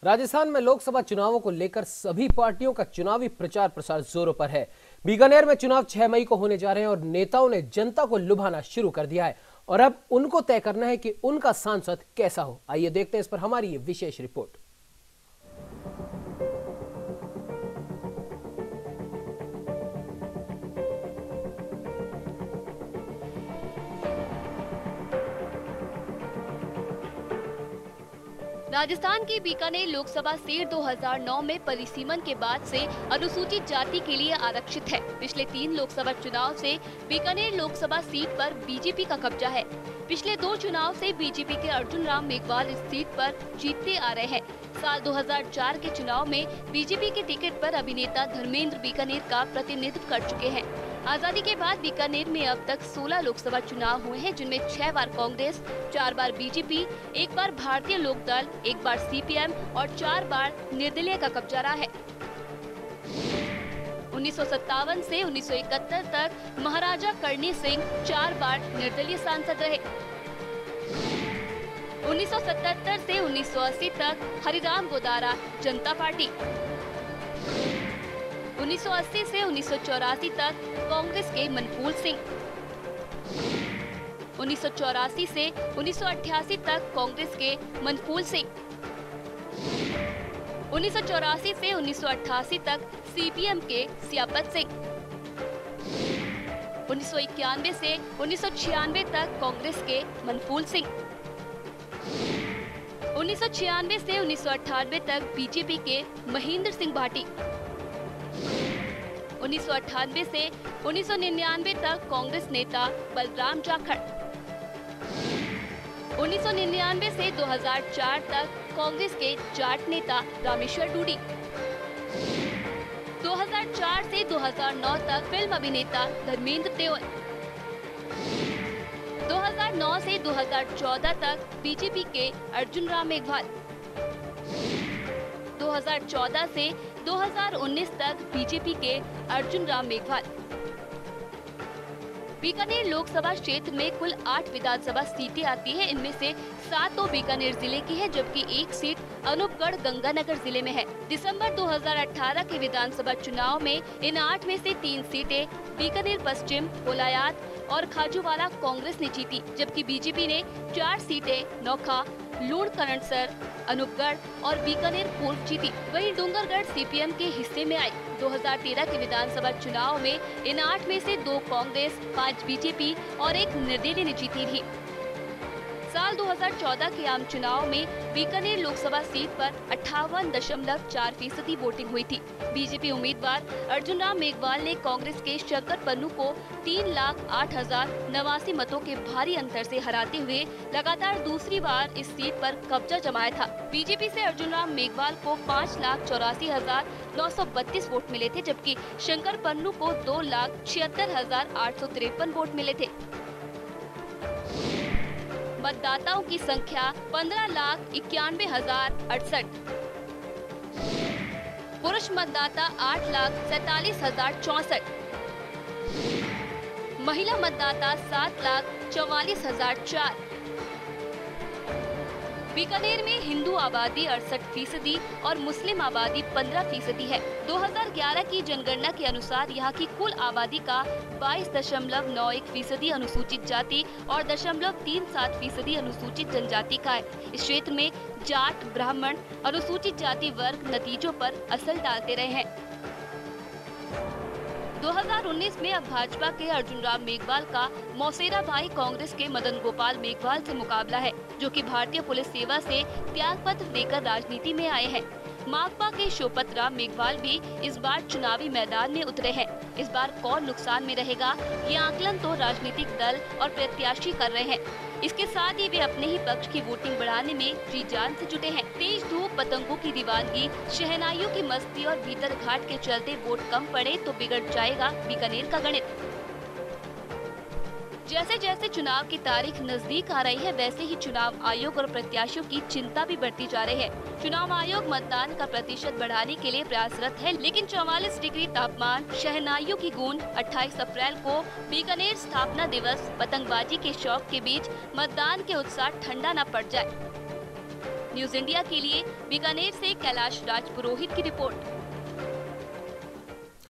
राजस्थान में लोकसभा चुनावों को लेकर सभी पार्टियों का चुनावी प्रचार प्रसार जोरों पर है। बीकानेर में चुनाव 6 मई को होने जा रहे हैं और नेताओं ने जनता को लुभाना शुरू कर दिया है और अब उनको तय करना है कि उनका सांसद कैसा हो। आइए देखते हैं इस पर हमारी ये विशेष रिपोर्ट। राजस्थान की बीकानेर लोकसभा सीट 2009 में परिसीमन के बाद से अनुसूचित जाति के लिए आरक्षित है। पिछले 3 लोकसभा चुनाव से बीकानेर लोकसभा सीट पर बीजेपी का कब्जा है। पिछले 2 चुनाव से बीजेपी के अर्जुन राम मेघवाल इस सीट पर जीतते आ रहे हैं। साल 2004 के चुनाव में बीजेपी के टिकट पर अभिनेता धर्मेंद्र बीकानेर का प्रतिनिधित्व कर चुके हैं। आजादी के बाद बीकानेर में अब तक 16 लोकसभा चुनाव हुए हैं, जिनमें 6 बार कांग्रेस, 4 बार बीजेपी, 1 बार भारतीय लोक दल, 1 बार सीपीएम और 4 बार निर्दलीय का कब्जा रहा है। 1957 से 1971 तक महाराजा करणी सिंह 4 बार निर्दलीय सांसद रहे। 1977 से 1980 तक हरिराम गोदारा जनता पार्टी। 1980 से 1984 तक कांग्रेस के मनफूल सिंह। 1984 से 1988 तक कांग्रेस के मनफूल सिंह। 1984 से 1988 तक सीपीएम के सियापत सिंह। 1991 से 1996 तक कांग्रेस के मनफूल सिंह। 1996 से 1998 तक बीजेपी के महेंद्र सिंह भाटी। 1998 से 1999 तक कांग्रेस नेता बलराम जाखड़। 1999 से 2004 तक कांग्रेस के जाट नेता रामेश्वर डूडी। 2004 से 2009 तक फिल्म अभिनेता धर्मेंद्र देओल। 2009 से 2014 तक बीजेपी के अर्जुन राम मेघवाल। 2014 से 2019 तक बीजेपी के अर्जुन राम मेघवाल। बीकानेर लोकसभा क्षेत्र में कुल 8 विधानसभा सीटें आती हैं। इनमें से 7 तो बीकानेर जिले की है, जबकि 1 सीट अनूपगढ़ गंगानगर जिले में है। दिसंबर 2018 के विधानसभा चुनाव में इन 8 में से 3 सीटें बीकानेर पश्चिम, कोलायात और खाजूवाला कांग्रेस ने जीती, जबकि बीजेपी ने 4 सीटें नौखा, लूणकरणसर, अनूपगढ़ और बीकानेर पूर्व जीती। वहीं डूंगरगढ़ सीपीएम के हिस्से में आई। 2013 के विधानसभा चुनाव में इन 8 में से 2 कांग्रेस, 5 बीजेपी और 1 निर्दलीय ने जीती थी। साल 2014 के आम चुनाव में बीकानेर लोकसभा सीट पर 58.4% वोटिंग हुई थी। बीजेपी उम्मीदवार अर्जुन राम मेघवाल ने कांग्रेस के शंकर पन्नू को 3,08,089 मतों के भारी अंतर से हराते हुए लगातार दूसरी बार इस सीट पर कब्जा जमाया था। बीजेपी से अर्जुन राम मेघवाल को 5,84,932 वोट मिले थे, जबकि शंकर पन्नू को 2,76,853 वोट मिले थे। मतदाताओं की संख्या 15,91,068। पुरुष मतदाता 8,47,064। महिला मतदाता 7,44,004। बीकानेर में हिंदू आबादी 68% और मुस्लिम आबादी 15% है। 2011 की जनगणना के अनुसार यहाँ की कुल आबादी का 22.91% अनुसूचित जाति और 0.37% अनुसूचित जनजाति का है। इस क्षेत्र में जाट, ब्राह्मण, अनुसूचित जाति वर्ग नतीजों पर असर डालते रहे हैं। 2019 में अब भाजपा के अर्जुन राम मेघवाल का मौसेरा भाई कांग्रेस के मदन गोपाल मेघवाल से मुकाबला है, जो कि भारतीय पुलिस सेवा से त्यागपत्र देकर राजनीति में आए हैं। माकपा के शोपत राम मेघवाल भी इस बार चुनावी मैदान में उतरे हैं। इस बार कौन नुकसान में रहेगा, ये आकलन तो राजनीतिक दल और प्रत्याशी कर रहे हैं। इसके साथ ही वे अपने ही पक्ष की वोटिंग बढ़ाने में जी जान से जुटे हैं। तेज धूप, पतंगों की दीवानगी, शहनाइयों की मस्ती और भीतर घाट के चलते वोट कम पड़े तो बिगड़ जाएगा बीकानेर का गणित। जैसे जैसे चुनाव की तारीख नजदीक आ रही है, वैसे ही चुनाव आयोग और प्रत्याशियों की चिंता भी बढ़ती जा रही है। चुनाव आयोग मतदान का प्रतिशत बढ़ाने के लिए प्रयासरत है, लेकिन 44 डिग्री तापमान, शहनाइयों की गूंज, 28 अप्रैल को बीकानेर स्थापना दिवस, पतंगबाजी के शौक के बीच मतदान के उत्साह ठंडा न पड़ जाए। न्यूज इंडिया के लिए बीकानेर से कैलाश राज पुरोहित की रिपोर्ट।